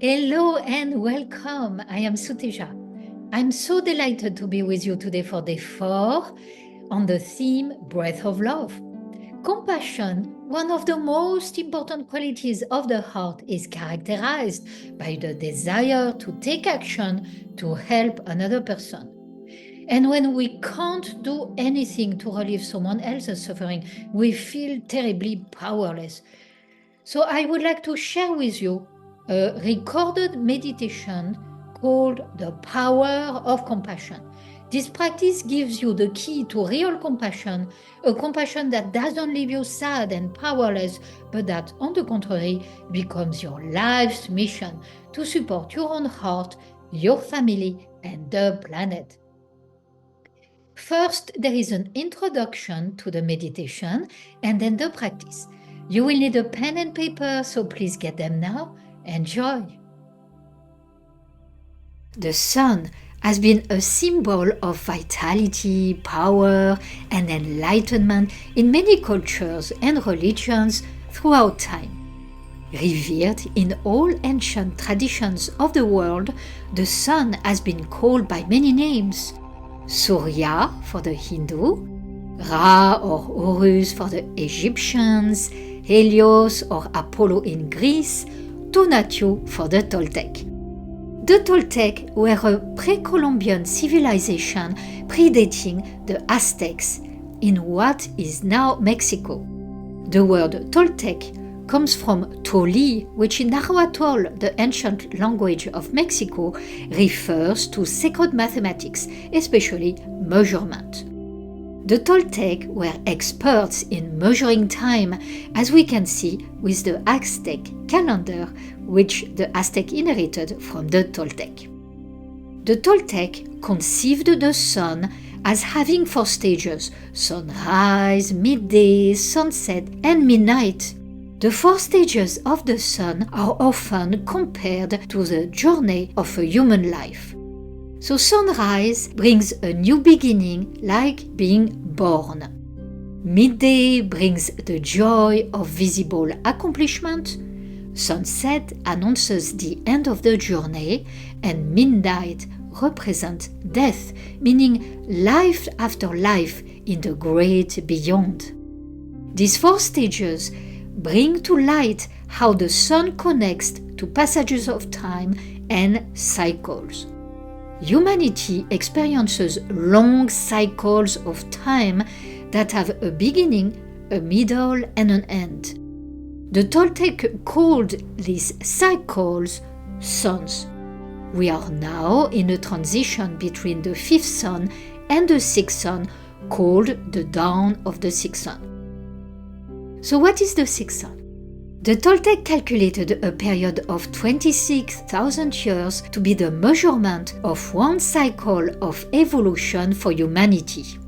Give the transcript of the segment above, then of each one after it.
Hello and welcome. I am Suteja. I'm so delighted to be with you today for day 4 on the theme Breath of Love. Compassion, one of the most important qualities of the heart, is characterized by the desire to take action to help another person. And when we can't do anything to relieve someone else's suffering, we feel terribly powerless. So I would like to share with you a recorded meditation called The Power of Compassion. This practice gives you the key to real compassion, a compassion that doesn't leave you sad and powerless, but that, on the contrary, becomes your life's mission to support your own heart, your family, and the planet. First, there is an introduction to the meditation and then the practice. You will need a pen and paper, so please get them now. Enjoy! The sun has been a symbol of vitality, power, and enlightenment in many cultures and religions throughout time. Revered in all ancient traditions of the world, the sun has been called by many names. Surya for the Hindu, Ra or Horus for the Egyptians, Helios or Apollo in Greece, Tonatiuh for the Toltec. The Toltec were a pre-Columbian civilization predating the Aztecs in what is now Mexico. The word Toltec comes from Toli, which in Nahuatl, the ancient language of Mexico, refers to sacred mathematics, especially measurement. The Toltec were experts in measuring time, as we can see with the Aztec calendar, which the Aztec inherited from the Toltec. The Toltec conceived the sun as having 4 stages: sunrise, midday, sunset, and midnight. The 4 stages of the sun are often compared to the journey of a human life. So sunrise brings a new beginning, like being born. Midday brings the joy of visible accomplishment. Sunset announces the end of the journey, and midnight represents death, meaning life after life in the great beyond. These 4 stages bring to light how the sun connects to passages of time and cycles. Humanity experiences long cycles of time that have a beginning, a middle, and an end. The Toltec called these cycles suns. We are now in a transition between the 5th sun and the 6th sun, called the dawn of the 6th sun. So what is the 6th sun? The Toltec calculated a period of 26,000 years to be the measurement of one cycle of evolution for humanity.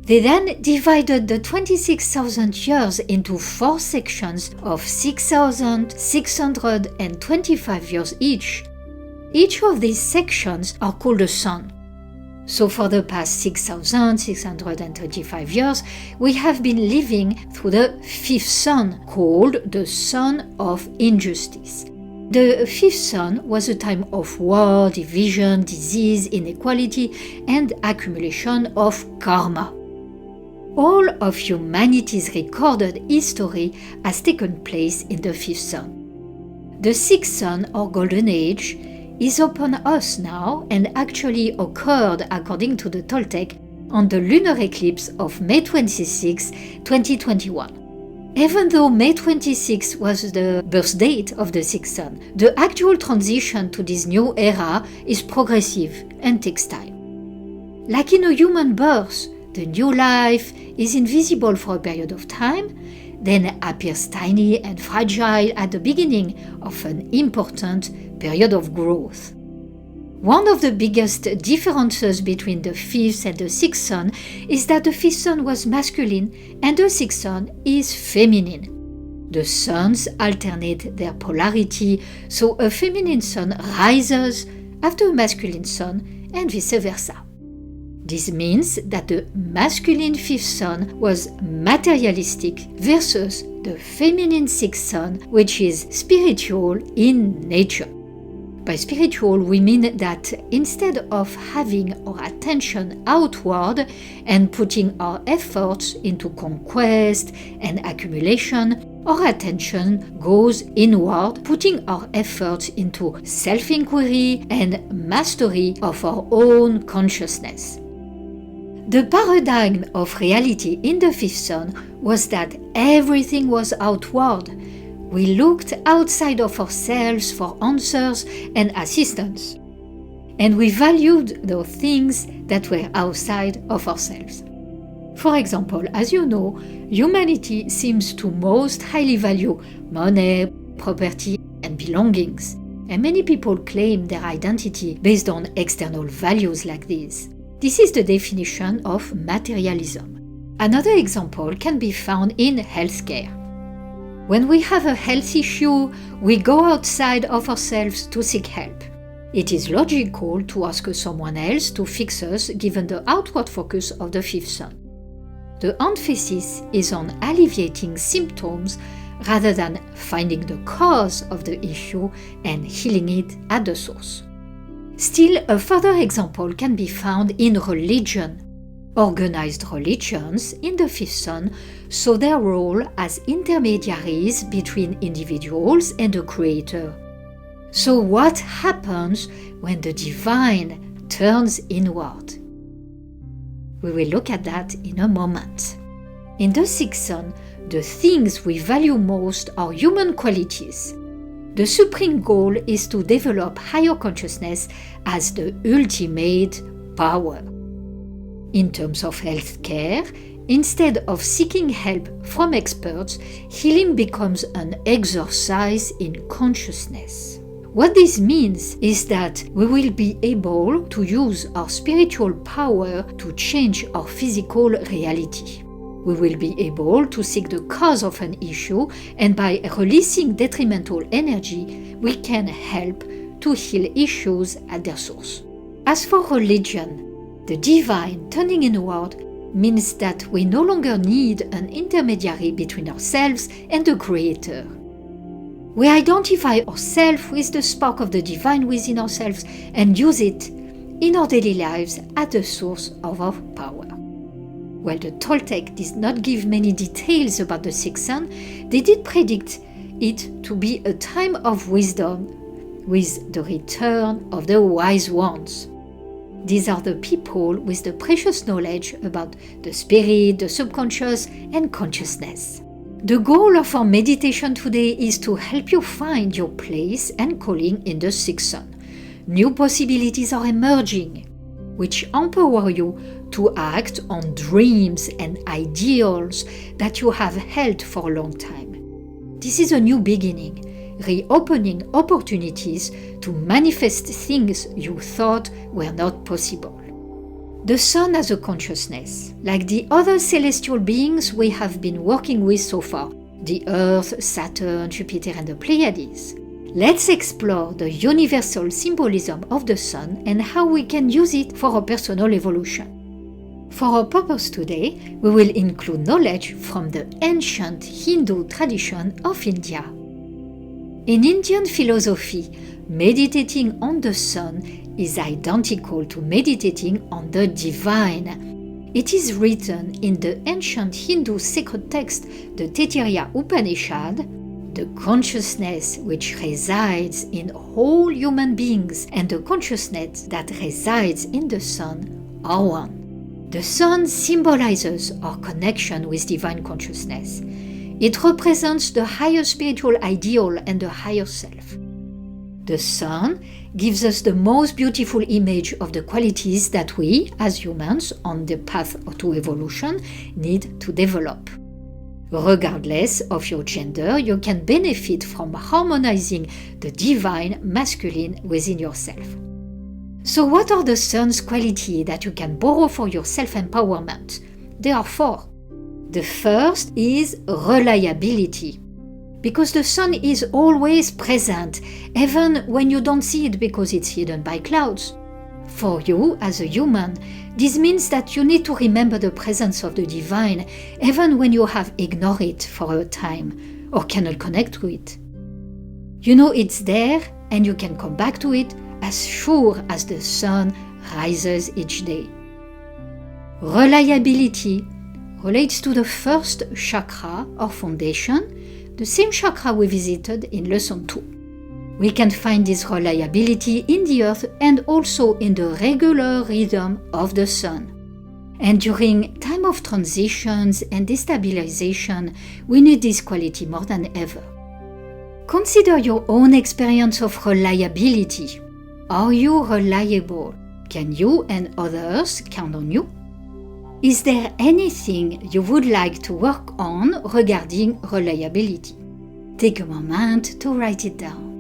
They then divided the 26,000 years into 4 sections of 6,625 years each. Each of these sections are called a sun. So for the past 6,625 years, we have been living through the 5th sun, called the sun of injustice. The 5th sun was a time of war, division, disease, inequality, and accumulation of karma. All of humanity's recorded history has taken place in the 5th sun. The 6th sun, or golden age, is upon us now and actually occurred, according to the Toltec, on the lunar eclipse of May 26, 2021. Even though May 26 was the birth date of the 6th sun, the actual transition to this new era is progressive and takes time. Like in a human birth, the new life is invisible for a period of time, then appears tiny and fragile at the beginning of an important period of growth. One of the biggest differences between the 5th and the 6th sun is that the 5th sun was masculine and the 6th sun is feminine. The suns alternate their polarity, so a feminine sun rises after a masculine sun and vice versa. This means that the masculine 5th sun was materialistic versus the feminine 6th sun, which is spiritual in nature. By spiritual, we mean that instead of having our attention outward and putting our efforts into conquest and accumulation, our attention goes inward, putting our efforts into self-inquiry and mastery of our own consciousness. The paradigm of reality in the fifth sun was that everything was outward. We looked outside of ourselves for answers and assistance, and we valued the things that were outside of ourselves. For example, as you know, humanity seems to most highly value money, property, and belongings, and many people claim their identity based on external values like these. This is the definition of materialism. Another example can be found in healthcare. When we have a health issue, we go outside of ourselves to seek help. It is logical to ask someone else to fix us given the outward focus of the fifth sun. The emphasis is on alleviating symptoms rather than finding the cause of the issue and healing it at the source. Still, a further example can be found in religion. Organized religions in the fifth sun saw their role as intermediaries between individuals and the Creator. So what happens when the divine turns inward? We will look at that in a moment. In the sixth sun, the things we value most are human qualities. The supreme goal is to develop higher consciousness as the ultimate power. In terms of healthcare, instead of seeking help from experts, healing becomes an exercise in consciousness. What this means is that we will be able to use our spiritual power to change our physical reality. We will be able to seek the cause of an issue, and by releasing detrimental energy, we can help to heal issues at their source. As for religion, the divine turning inward means that we no longer need an intermediary between ourselves and the Creator. We identify ourselves with the spark of the divine within ourselves and use it in our daily lives at the source of our power. While the Toltec did not give many details about the sixth sun, they did predict it to be a time of wisdom with the return of the wise ones. These are the people with the precious knowledge about the spirit, the subconscious, and consciousness. The goal of our meditation today is to help you find your place and calling in the sixth sun. New possibilities are emerging, which empower you to act on dreams and ideals that you have held for a long time. This is a new beginning, reopening opportunities to manifest things you thought were not possible. The sun has a consciousness, like the other celestial beings we have been working with so far, the Earth, Saturn, Jupiter, and the Pleiades. Let's explore the universal symbolism of the sun and how we can use it for our personal evolution. For our purpose today, we will include knowledge from the ancient Hindu tradition of India. In Indian philosophy, meditating on the sun is identical to meditating on the divine. It is written in the ancient Hindu sacred text, the Taittiriya Upanishad. The consciousness which resides in all human beings and the consciousness that resides in the sun are one. The sun symbolizes our connection with divine consciousness. It represents the higher spiritual ideal and the higher self. The sun gives us the most beautiful image of the qualities that we, as humans on the path to evolution, need to develop. Regardless of your gender, you can benefit from harmonizing the divine masculine within yourself. So what are the sun's qualities that you can borrow for your self-empowerment? There are 4. The first is reliability. Because the sun is always present, even when you don't see it because it's hidden by clouds. For you, as a human, this means that you need to remember the presence of the divine, even when you have ignored it for a time or cannot connect to it. You know it's there and you can come back to it as sure as the sun rises each day. Reliability relates to the first chakra or foundation, the same chakra we visited in Lesson 2. We can find this reliability in the earth and also in the regular rhythm of the sun. And during time of transitions and destabilization, we need this quality more than ever. Consider your own experience of reliability. Are you reliable? Can you and others count on you? Is there anything you would like to work on regarding reliability? Take a moment to write it down.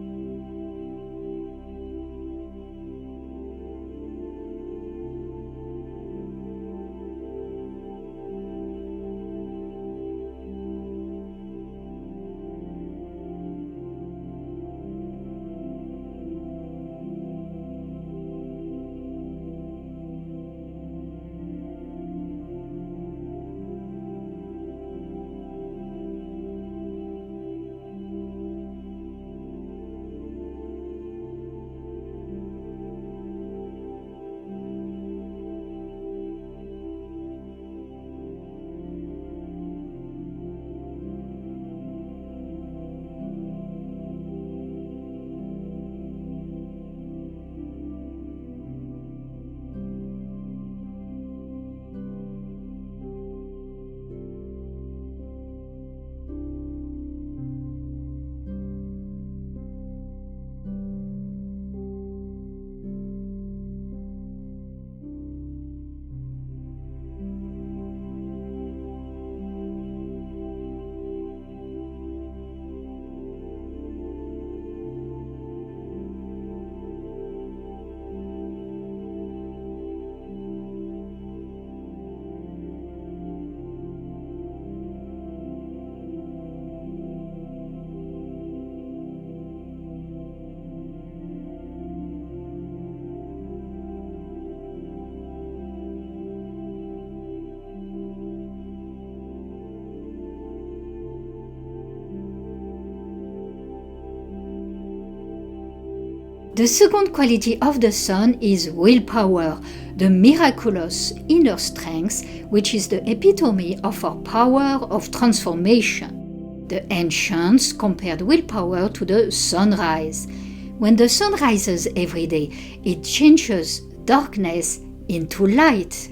The second quality of the sun is willpower, the miraculous inner strength, which is the epitome of our power of transformation. The ancients compared willpower to the sunrise. When the sun rises every day, it changes darkness into light.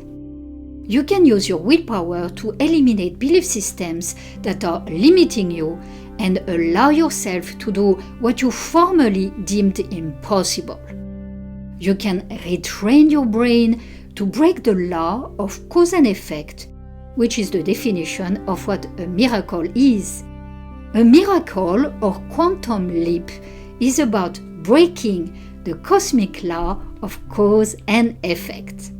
You can use your willpower to eliminate belief systems that are limiting you and allow yourself to do what you formerly deemed impossible. You can retrain your brain to break the law of cause and effect, which is the definition of what a miracle is. A miracle or quantum leap is about breaking the cosmic law of cause and effect.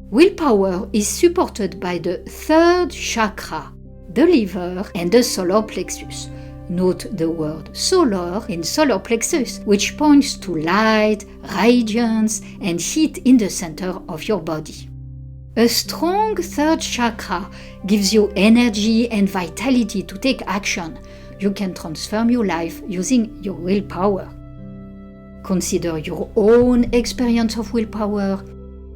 Willpower is supported by the third chakra, the liver and the solar plexus. Note the word solar in solar plexus, which points to light, radiance, and heat in the center of your body. A strong third chakra gives you energy and vitality to take action. You can transform your life using your willpower. Consider your own experience of willpower.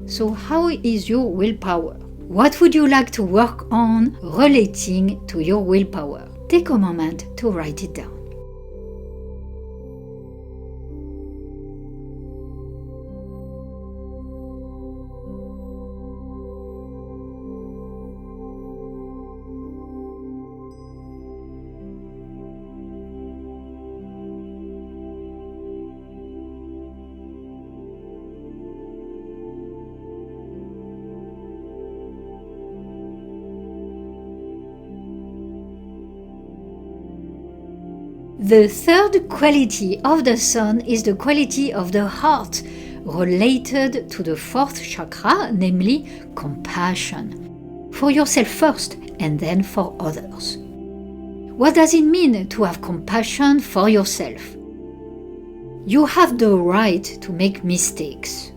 So, how is your willpower? What would you like to work on relating to your willpower? Take a moment to write it down. The third quality of the sun is the quality of the heart, related to the fourth chakra, namely compassion. For yourself first, and then for others. What does it mean to have compassion for yourself? You have the right to make mistakes.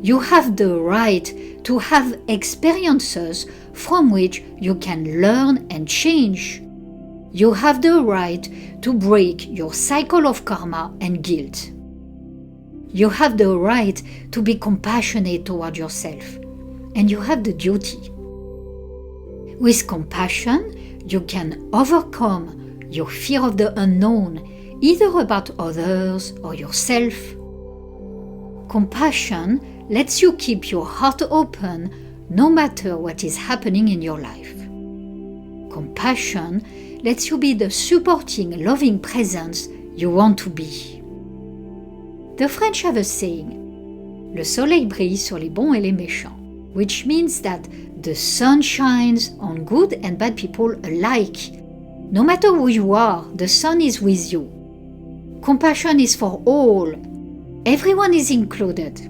You have the right to have experiences from which you can learn and change. You have the right to break your cycle of karma and guilt. You have the right to be compassionate toward yourself, and you have the duty. With compassion, you can overcome your fear of the unknown, either about others or yourself. Compassion lets you keep your heart open no matter what is happening in your life. Compassion lets you be the supporting, loving presence you want to be. The French have a saying, le soleil brille sur les bons et les méchants, which means that the sun shines on good and bad people alike. No matter who you are, the sun is with you. Compassion is for all. Everyone is included.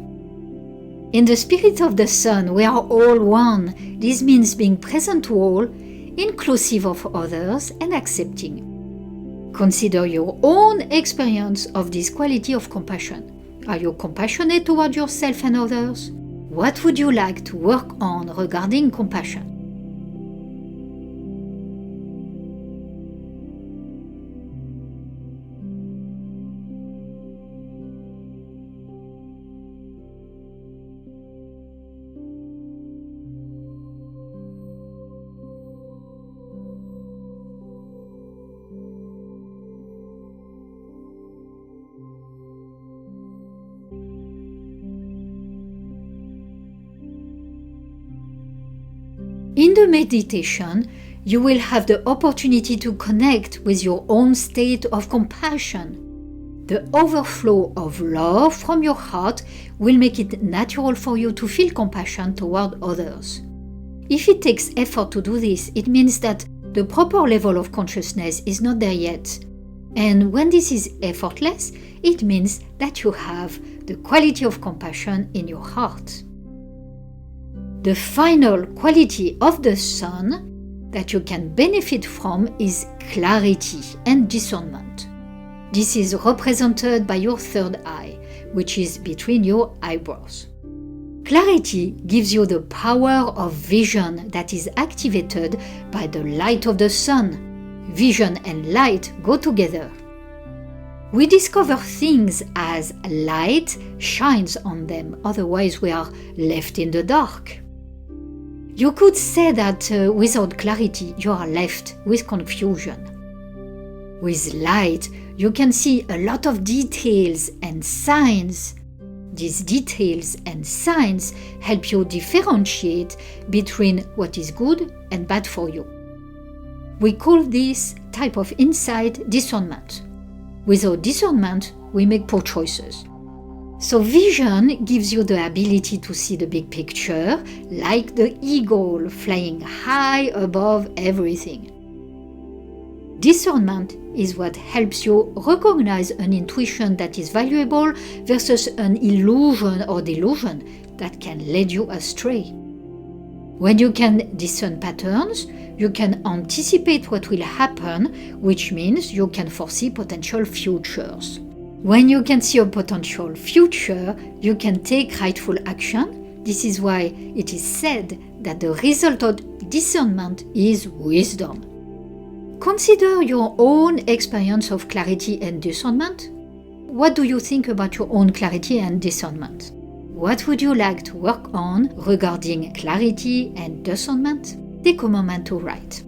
In the spirit of the sun, we are all one. This means being present to all, inclusive of others and accepting. Consider your own experience of this quality of compassion. Are you compassionate toward yourself and others? What would you like to work on regarding compassion? In the meditation, you will have the opportunity to connect with your own state of compassion. The overflow of love from your heart will make it natural for you to feel compassion toward others. If it takes effort to do this, it means that the proper level of consciousness is not there yet. And when this is effortless, it means that you have the quality of compassion in your heart. The final quality of the sun that you can benefit from is clarity and discernment. This is represented by your third eye, which is between your eyebrows. Clarity gives you the power of vision that is activated by the light of the sun. Vision and light go together. We discover things as light shines on them, otherwise we are left in the dark. You could say that without clarity, you are left with confusion. With light, you can see a lot of details and signs. These details and signs help you differentiate between what is good and bad for you. We call this type of insight discernment. Without discernment, we make poor choices. So vision gives you the ability to see the big picture, like the eagle flying high above everything. Discernment is what helps you recognize an intuition that is valuable versus an illusion or delusion that can lead you astray. When you can discern patterns, you can anticipate what will happen, which means you can foresee potential futures. When you can see a potential future, you can take rightful action. This is why it is said that the result of discernment is wisdom. Consider your own experience of clarity and discernment. What do you think about your own clarity and discernment? What would you like to work on regarding clarity and discernment? Take a moment to write.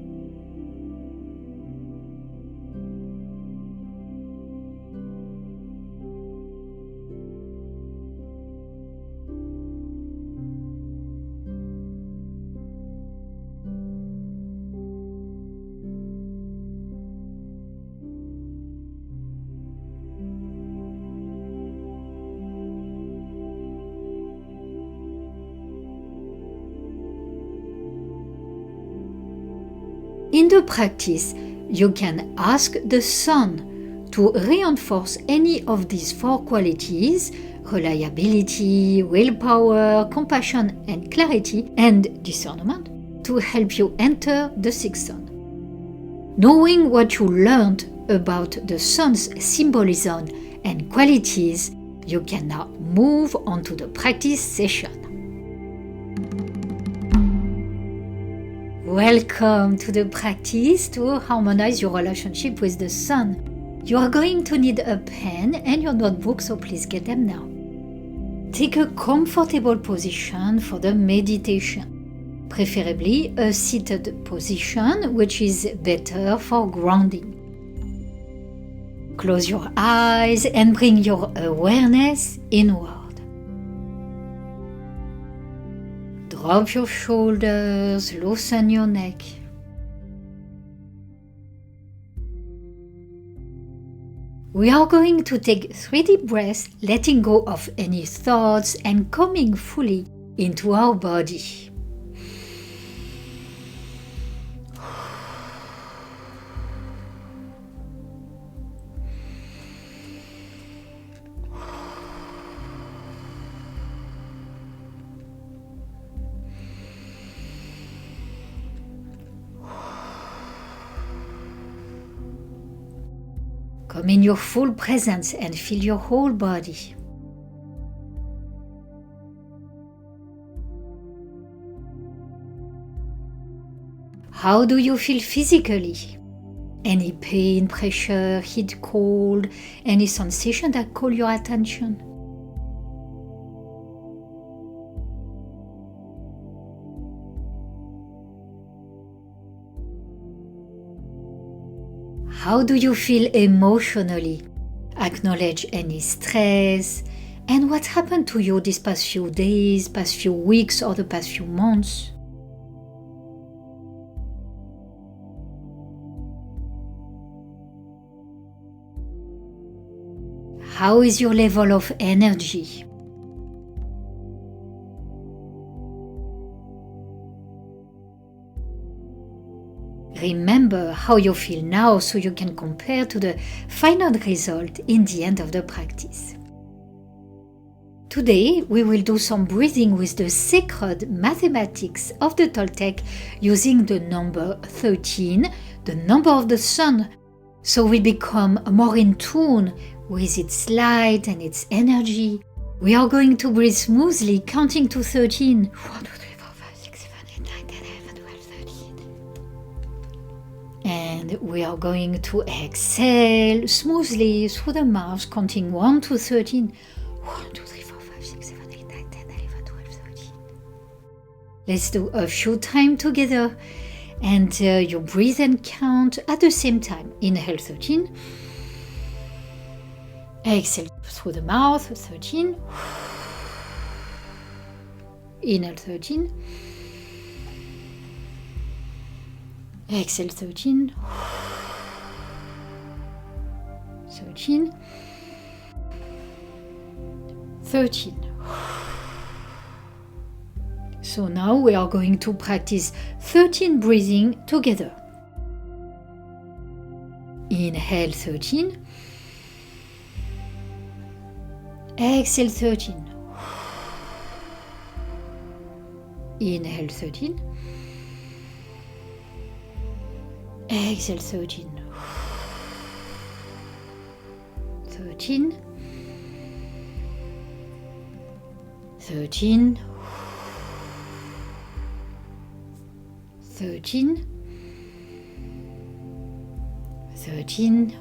In the practice, you can ask the sun to reinforce any of these four qualities: reliability, willpower, compassion, and clarity, and discernment, to help you enter the sixth sun. Knowing what you learned about the sun's symbolism and qualities, you can now move on to the practice session. Welcome to the practice to harmonize your relationship with the sun. You are going to need a pen and your notebook, so please get them now. Take a comfortable position for the meditation, preferably a seated position, which is better for grounding. Close your eyes and bring your awareness inward. Drop your shoulders, loosen your neck. We are going to take 3 deep breaths, letting go of any thoughts and coming fully into our body. Come in your full presence and feel your whole body. How do you feel physically? Any pain, pressure, heat, cold, any sensation that call your attention? How do you feel emotionally? Acknowledge any stress and what happened to you these past few days, past few weeks, or the past few months. How is your level of energy? Remember how you feel now so you can compare to the final result in the end of the practice. Today we will do some breathing with the sacred mathematics of the Toltec using the number 13, the number of the sun, so we become more in tune with its light and its energy. We are going to breathe smoothly, counting to 13. 1, 2, 3, 4, 5, 6, 7, 8, 9, 10, 11, 12, 13. And we are going to exhale smoothly through the mouth, counting 1 to 13. 1, 2, 3, 4, 5, 6, 7, 8, 9, 10, 11, 12, 13. Let's do a few times together. And you breathe and count at the same time. Inhale 13. Exhale through the mouth 13. Inhale 13. Exhale 13. 13. 13. So now we are going to practice 13 breathing together. Inhale 13. Exhale 13. Inhale 13. Exhale 13. 13. 13. 13. 13.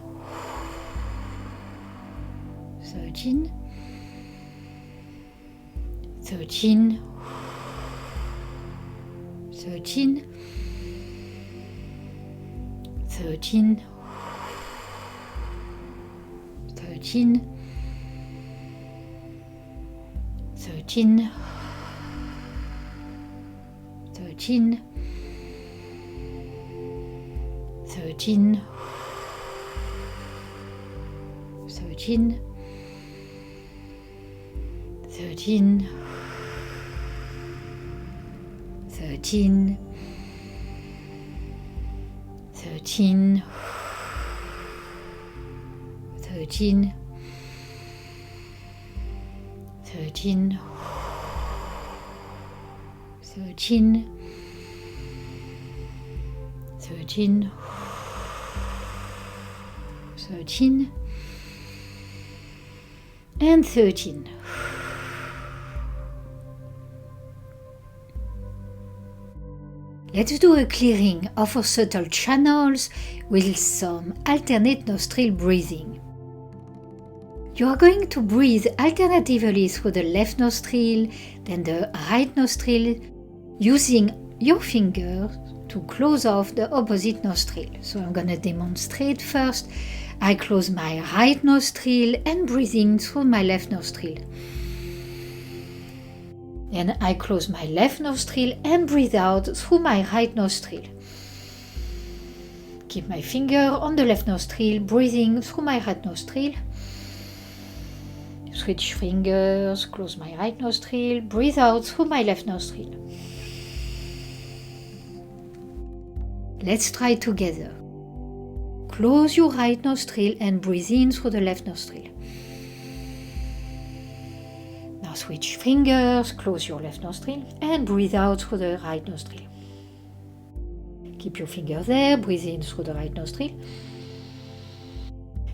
13. 13. 13. 13. 13. 13. 13. 13. 13. 13. 13. 13. 13. 13. 13. 13. 13. And 13. Let's do a clearing of our subtle channels with some alternate nostril breathing. You are going to breathe alternatively through the left nostril, then the right nostril, using your fingers to close off the opposite nostril. So I'm going to demonstrate first. I close my right nostril and breathe in through my left nostril. Then I close my left nostril and breathe out through my right nostril. Keep my finger on the left nostril, breathing through my right nostril. Switch fingers, close my right nostril, breathe out through my left nostril. Let's try together. Close your right nostril and breathe in through the left nostril. Now switch fingers, close your left nostril and breathe out through the right nostril. Keep your finger there, breathe in through the right nostril.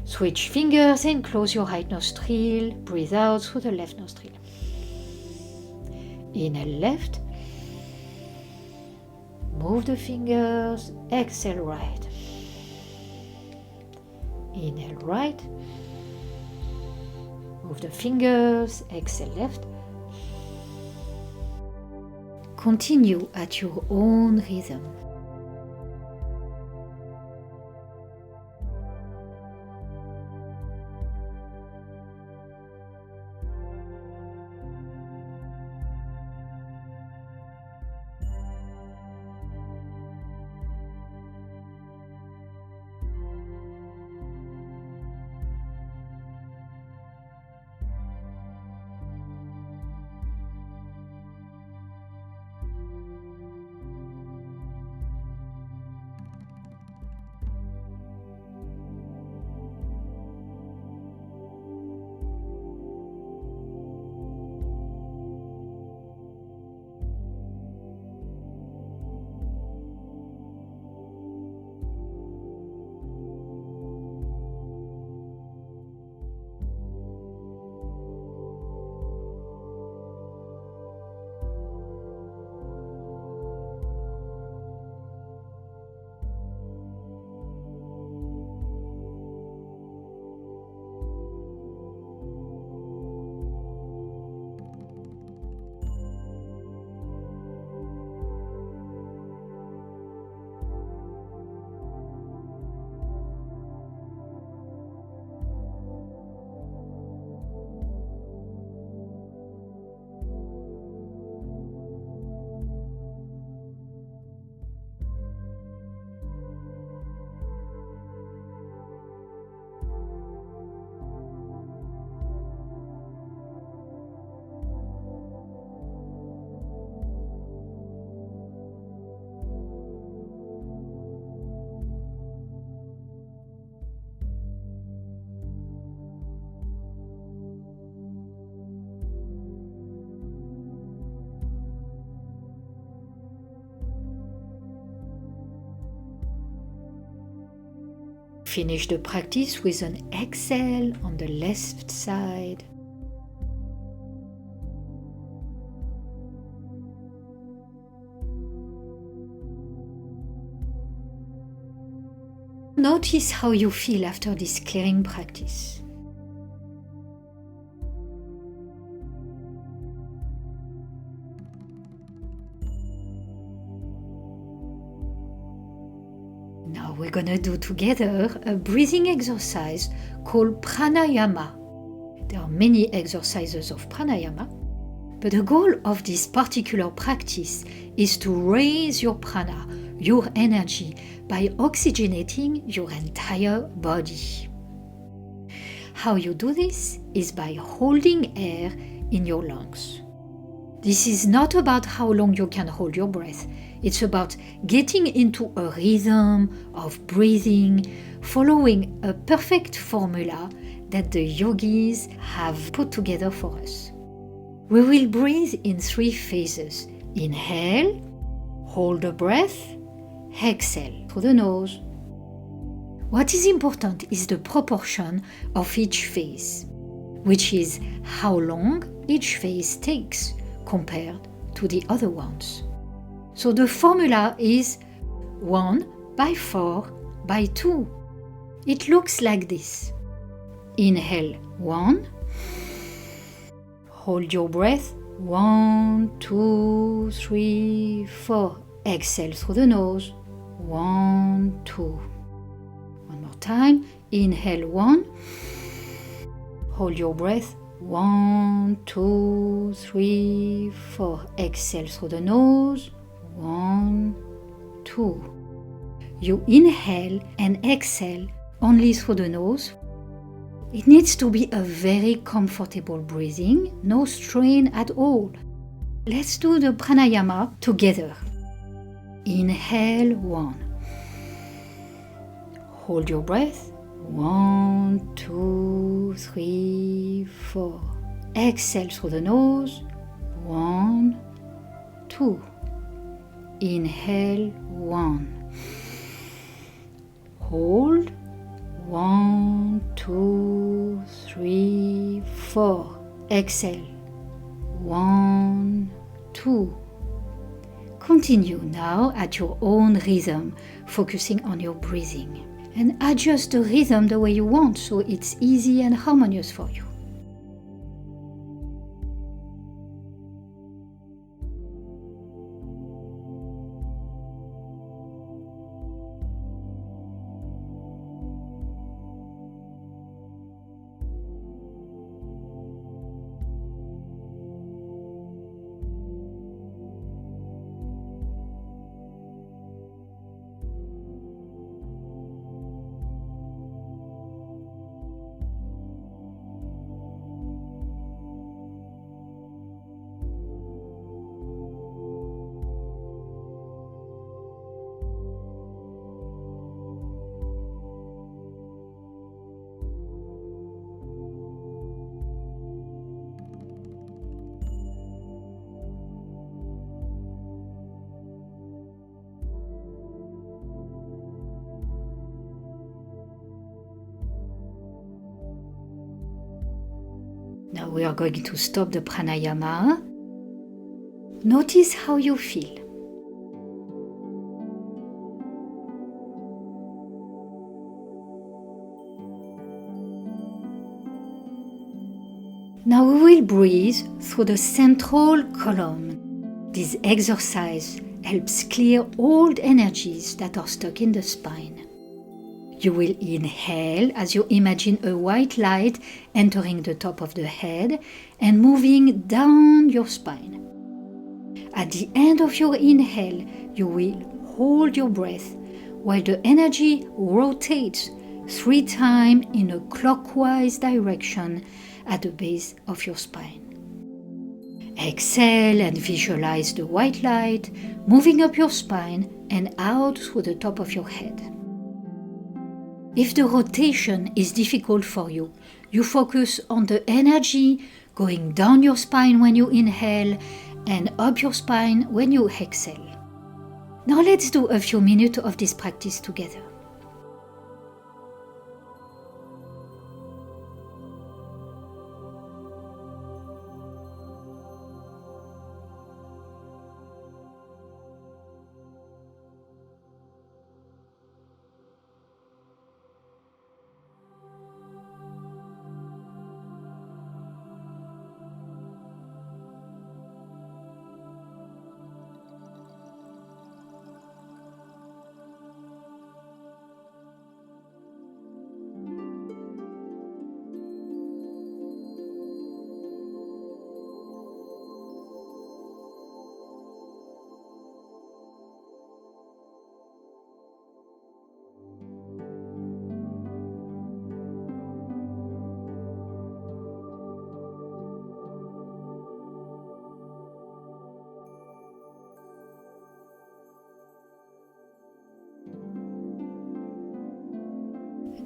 Switch fingers and close your right nostril, breathe out through the left nostril. Inhale left, move the fingers, exhale right. Inhale right, move the fingers, exhale left. Continue at your own rhythm. Finish the practice with an exhale on the left side. Notice how you feel after this clearing practice. Now we're gonna do together a breathing exercise called pranayama. There are many exercises of pranayama, but the goal of this particular practice is to raise your prana, your energy, by oxygenating your entire body. How you do this is by holding air in your lungs. This is not about how long you can hold your breath. It's about getting into a rhythm of breathing, following a perfect formula that the yogis have put together for us. We will breathe in 3 phases. Inhale, hold the breath, exhale through the nose. What is important is the proportion of each phase, which is how long each phase takes compared to the other ones. So the formula is 1/4/2. It looks like this. Inhale 1. Hold your breath. 1, 2, 3, 4. Exhale through the nose. 1, 2. One more time. Inhale 1. Hold your breath. 1, 2, 3, 4. Exhale through the nose. 1, 2. You inhale and exhale only through the nose. It needs to be a very comfortable breathing, no strain at all. Let's do the pranayama together. Inhale 1. Hold your breath. 1, 2, 3, 4. Exhale through the nose. 1, 2. Inhale 1. Hold. 1, 2, 3, 4. Exhale. 1, 2. Continue now at your own rhythm, focusing on your breathing. And adjust the rhythm the way you want so it's easy and harmonious for you. Now we are going to stop the pranayama. Notice how you feel. Now we will breathe through the central column. This exercise helps clear old energies that are stuck in the spine. You will inhale as you imagine a white light entering the top of the head and moving down your spine. At the end of your inhale, you will hold your breath while the energy rotates 3 times in a clockwise direction at the base of your spine. Exhale and visualize the white light moving up your spine and out through the top of your head. If the rotation is difficult for you, you focus on the energy going down your spine when you inhale and up your spine when you exhale. Now let's do a few minutes of this practice together.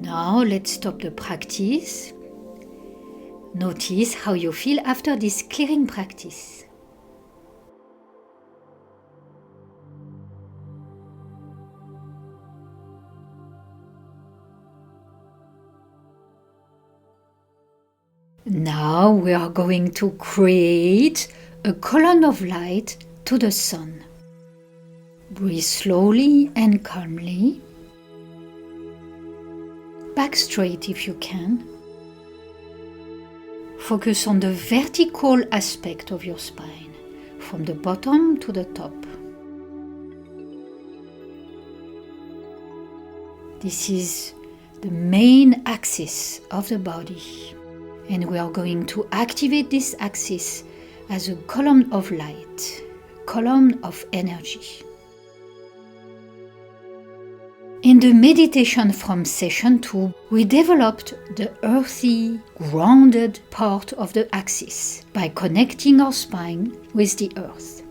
Now let's stop the practice. Notice how you feel after this clearing practice. Now we are going to create a column of light to the sun. Breathe slowly and calmly. Back straight if you can. Focus on the vertical aspect of your spine, from the bottom to the top. This is the main axis of the body, and we are going to activate this axis as a column of light, column of energy. In the meditation from session 2, we developed the earthy, grounded part of the axis by connecting our spine with the earth.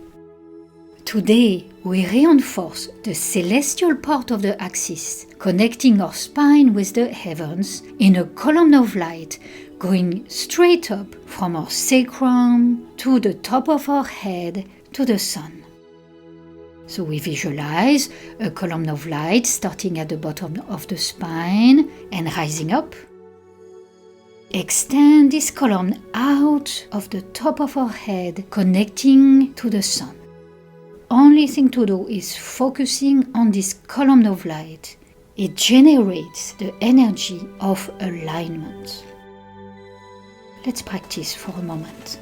Today, we reinforce the celestial part of the axis, connecting our spine with the heavens in a column of light going straight up from our sacrum to the top of our head to the sun. So we visualize a column of light starting at the bottom of the spine and rising up. Extend this column out of the top of our head, connecting to the sun. Only thing to do is focusing on this column of light. It generates the energy of alignment. Let's practice for a moment.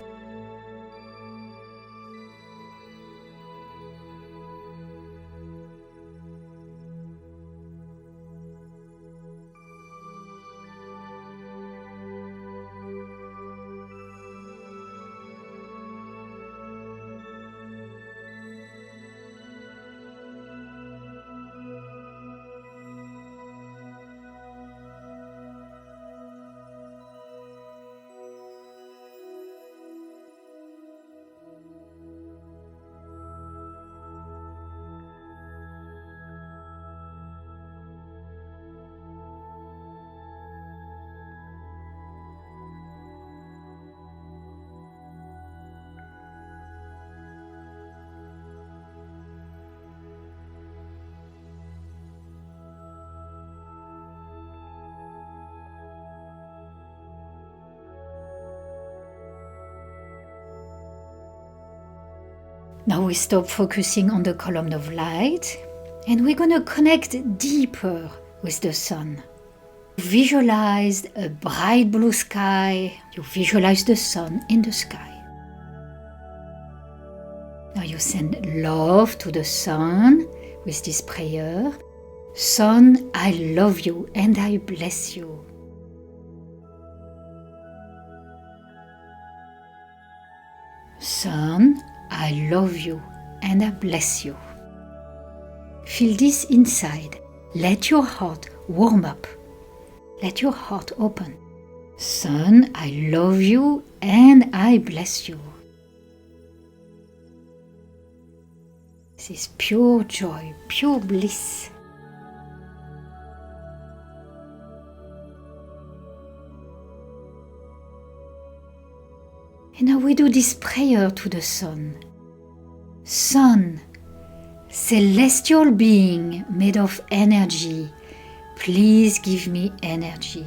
Now we stop focusing on the column of light and we're going to connect deeper with the sun. Visualize a bright blue sky. You visualize the sun in the sky. Now you send love to the sun with this prayer. Sun, I love you and I bless you. Sun, I love you and I bless you. Feel this inside. Let your heart warm up. Let your heart open. Sun, I love you and I bless you. This is pure joy, pure bliss. And now we do this prayer to the sun. Sun, celestial being made of energy, please give me energy.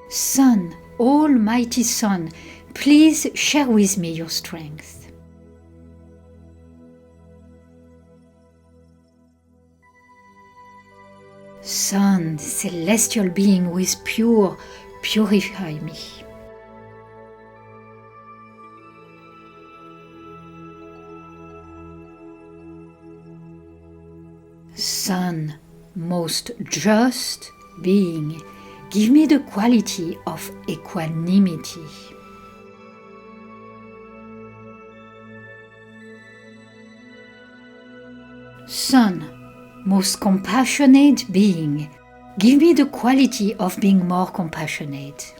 Sun, Almighty Sun, please share with me your strength. Sun, celestial being who is pure, purify me. Sun, most just being, give me the quality of equanimity. Sun, most compassionate being, give me the quality of being more compassionate.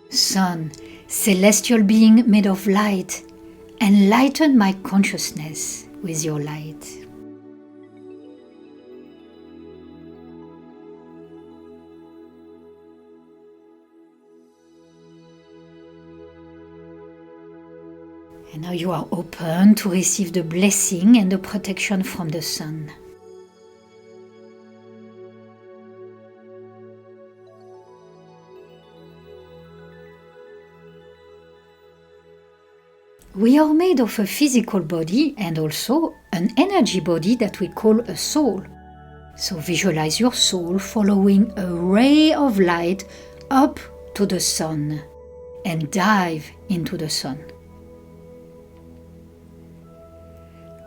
Sun, celestial being made of light, enlighten my consciousness with your light. And now you are open to receive the blessing and the protection from the sun. We are made of a physical body and also an energy body that we call a soul. So visualize your soul following a ray of light up to the sun and dive into the sun.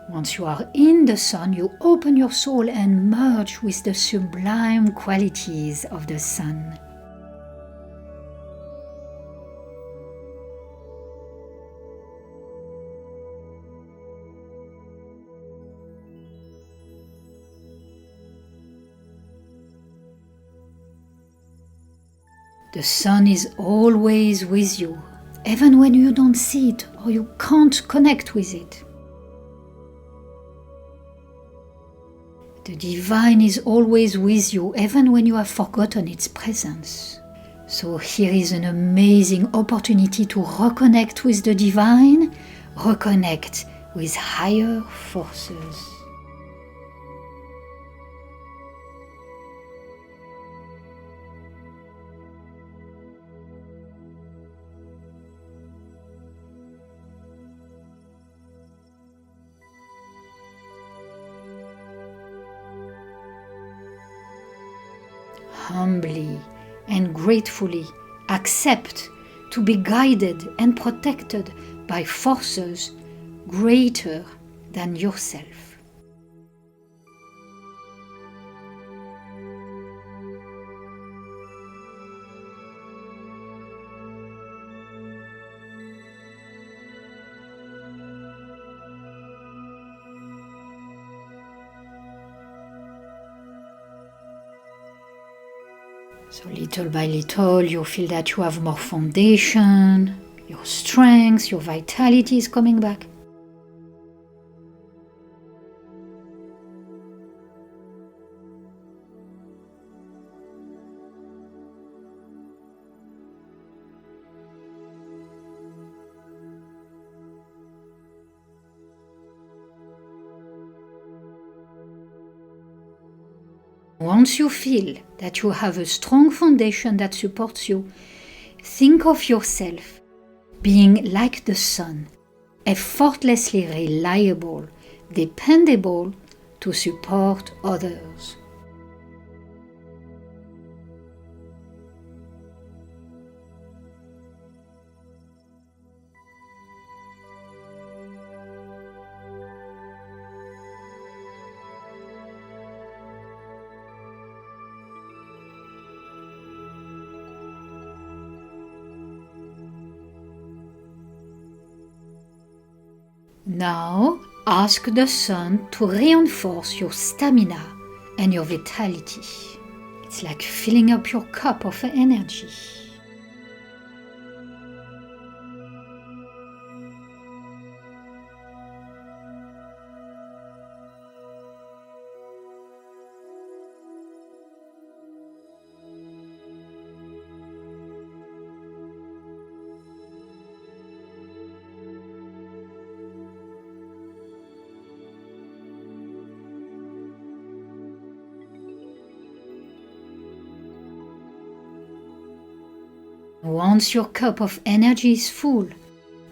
Once you are in the sun, you open your soul and merge with the sublime qualities of the sun. The sun is always with you, even when you don't see it or you can't connect with it. The divine is always with you, even when you have forgotten its presence. So here is an amazing opportunity to reconnect with the divine, reconnect with higher forces. Humbly and gratefully accept to be guided and protected by forces greater than yourself. So little by little, you feel that you have more foundation, your strength, your vitality is coming back. Once you feel that you have a strong foundation that supports you, think of yourself being like the sun, effortlessly reliable, dependable to support others. Now, ask the sun to reinforce your stamina and your vitality. It's like filling up your cup of energy. Once your cup of energy is full,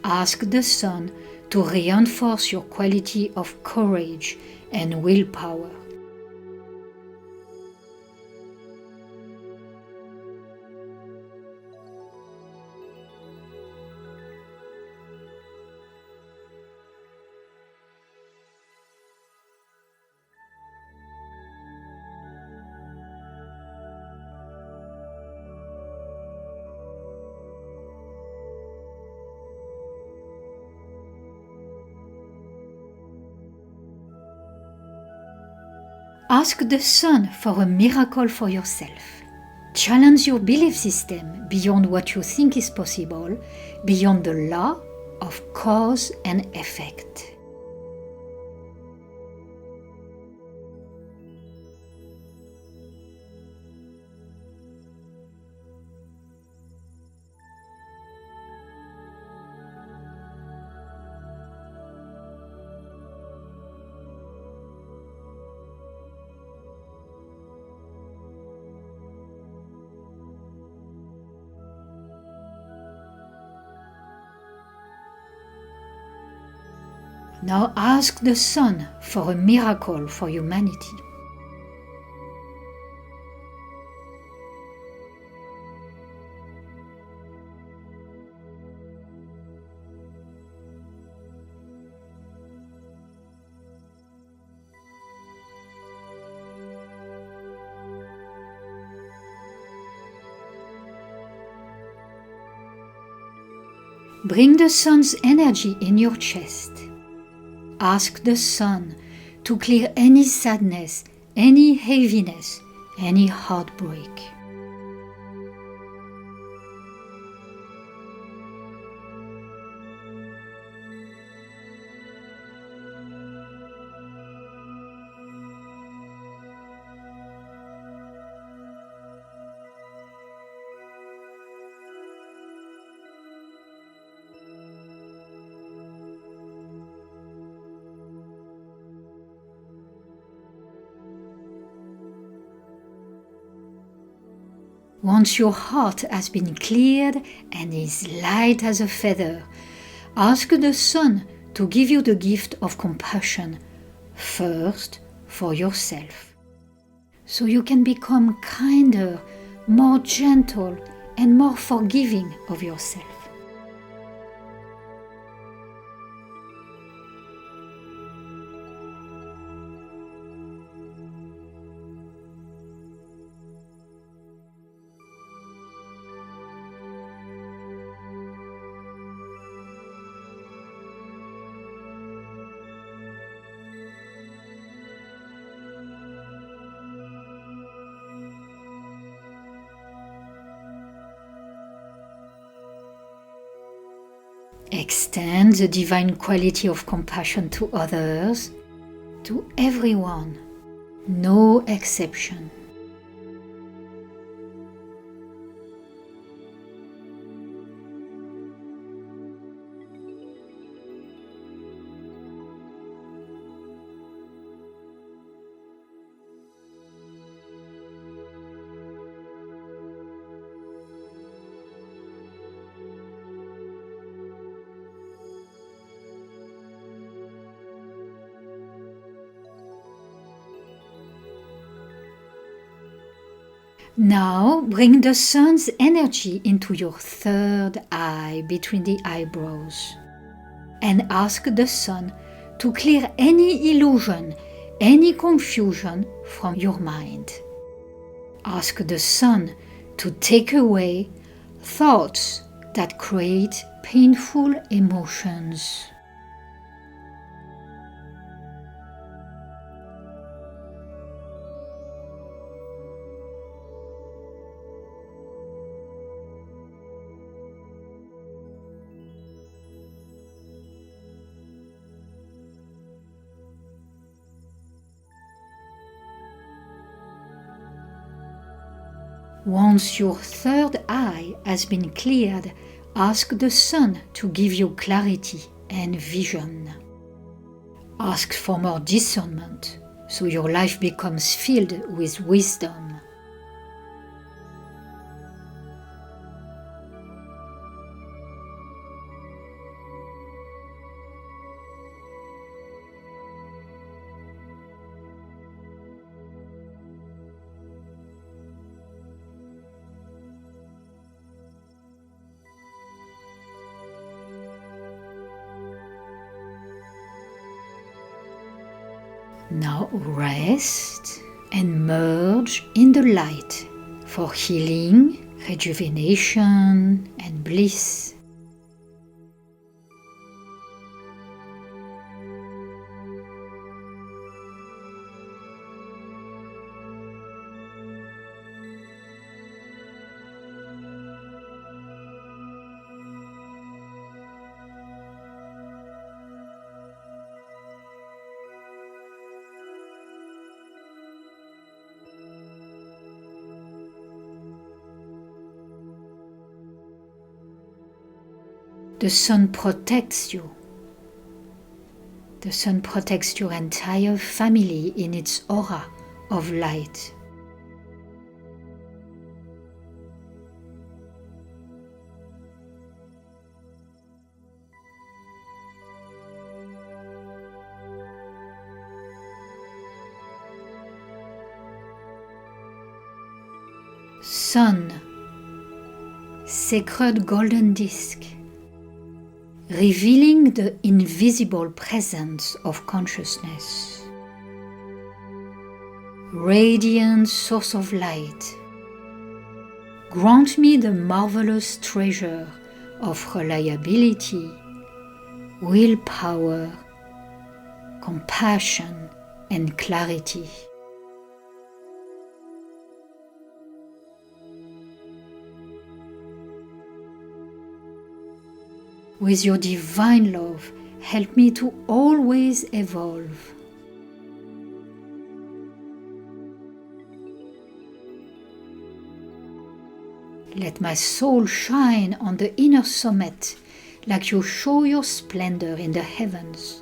ask the sun to reinforce your quality of courage and willpower. Ask the sun for a miracle for yourself. Challenge your belief system beyond what you think is possible, beyond the law of cause and effect. Now ask the sun for a miracle for humanity. Bring the sun's energy in your chest. Ask the sun to clear any sadness, any heaviness, any heartbreak. Once your heart has been cleared and is light as a feather, ask the sun to give you the gift of compassion, first for yourself, so you can become kinder, more gentle, and more forgiving of yourself. Extend the divine quality of compassion to others, to everyone, no exception. Now bring the sun's energy into your third eye between the eyebrows and ask the sun to clear any illusion, any confusion from your mind. Ask the sun to take away thoughts that create painful emotions. Once your third eye has been cleared, ask the sun to give you clarity and vision. Ask for more discernment so your life becomes filled with wisdom. Now rest and merge in the light for healing, rejuvenation, and bliss. The sun protects you. The sun protects your entire family in its aura of light. Sun, sacred golden disk, revealing the invisible presence of consciousness. Radiant source of light, grant me the marvelous treasure of reliability, willpower, compassion, and clarity. With your divine love, help me to always evolve. Let my soul shine on the inner summit, like you show your splendor in the heavens.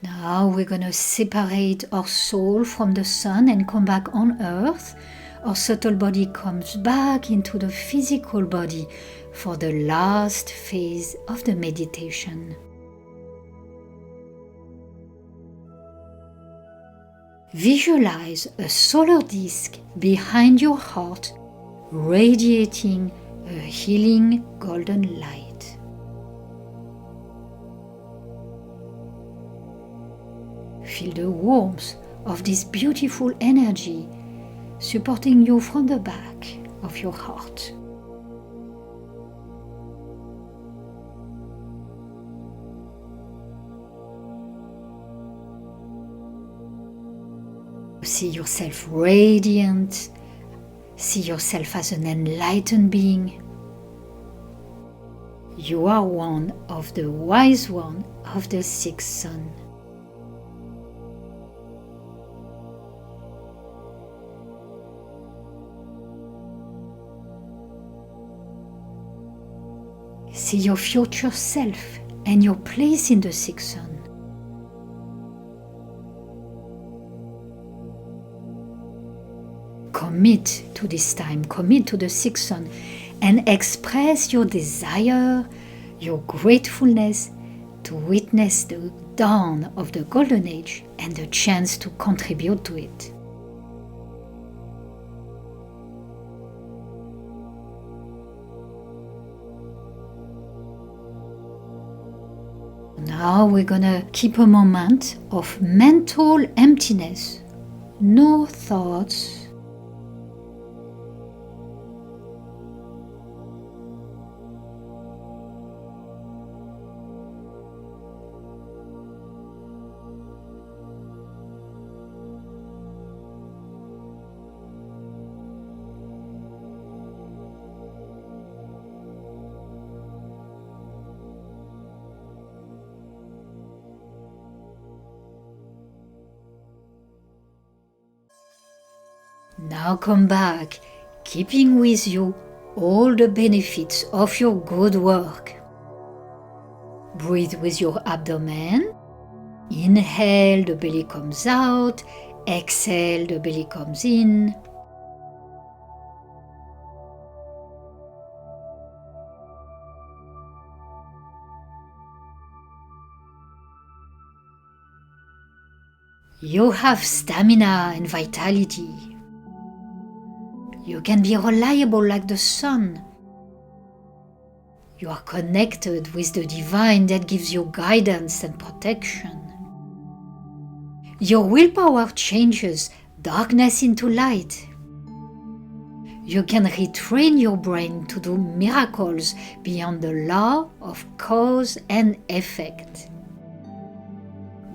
Now we're going to separate our soul from the sun and come back on earth. Our subtle body comes back into the physical body for the last phase of the meditation. Visualize a solar disk behind your heart, radiating a healing golden light. Feel the warmth of this beautiful energy supporting you from the back of your heart. See yourself radiant. See yourself as an enlightened being. You are one of the wise one of the sixth sun. See your future self and your place in the sixth sun. Commit to this time, commit to the sixth sun, and express your desire, your gratefulness to witness the dawn of the golden age and the chance to contribute to it. Now we're gonna keep a moment of mental emptiness, no thoughts. Now come back, keeping with you all the benefits of your good work. Breathe with your abdomen. Inhale, the belly comes out. Exhale, the belly comes in. You have stamina and vitality. You can be reliable like the sun. You are connected with the divine that gives you guidance and protection. Your willpower changes darkness into light. You can retrain your brain to do miracles beyond the law of cause and effect.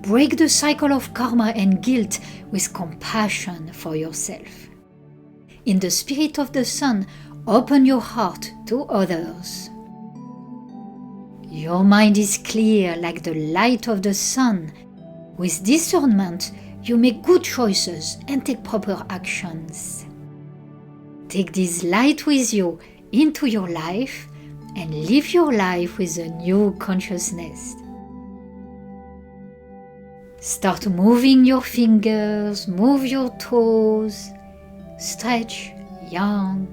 Break the cycle of karma and guilt with compassion for yourself. In the spirit of the sun, open your heart to others. Your mind is clear like the light of the sun. With discernment, you make good choices and take proper actions. Take this light with you into your life and live your life with a new consciousness. Start moving your fingers, move your toes. Stretch Young.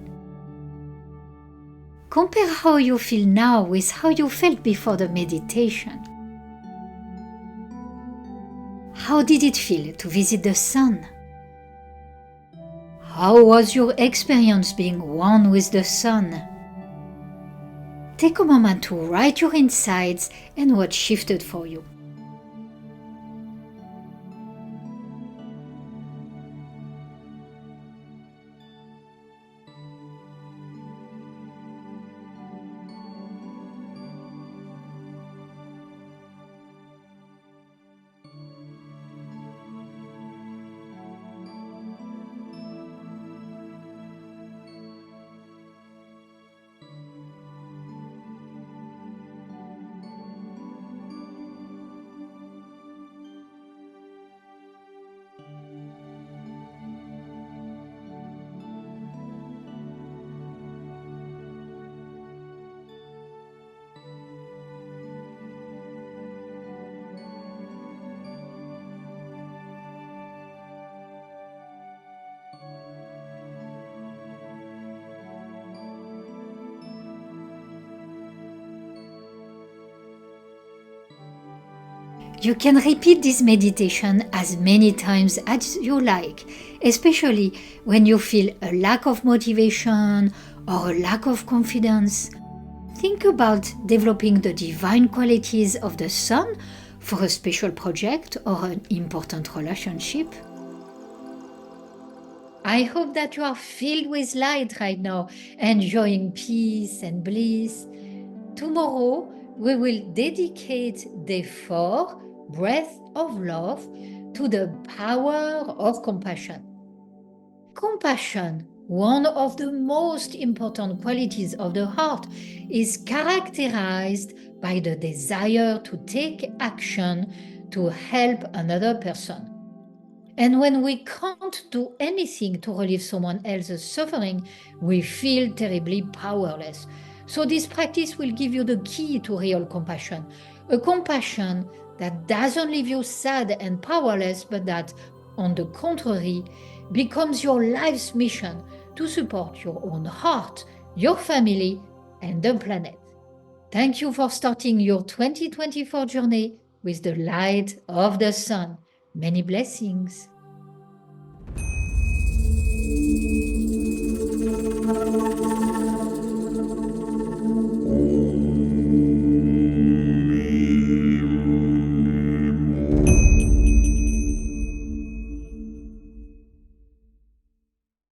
Compare how you feel now with how you felt before the meditation. How did it feel to visit the sun? How was your experience being one with the sun? Take a moment to write your insights and what shifted for you. You can repeat this meditation as many times as you like, especially when you feel a lack of motivation or a lack of confidence. Think about developing the divine qualities of the sun for a special project or an important relationship. I hope that you are filled with light right now, enjoying peace and bliss. Tomorrow, we will dedicate Day 4, Breath of Love, to the power of compassion. Compassion, one of the most important qualities of the heart, is characterized by the desire to take action to help another person. And when we can't do anything to relieve someone else's suffering, we feel terribly powerless. So this practice will give you the key to real compassion. A compassion that doesn't leave you sad and powerless, but that, on the contrary, becomes your life's mission to support your own heart, your family, and the planet. Thank you for starting your 2024 journey with the light of the sun. Many blessings.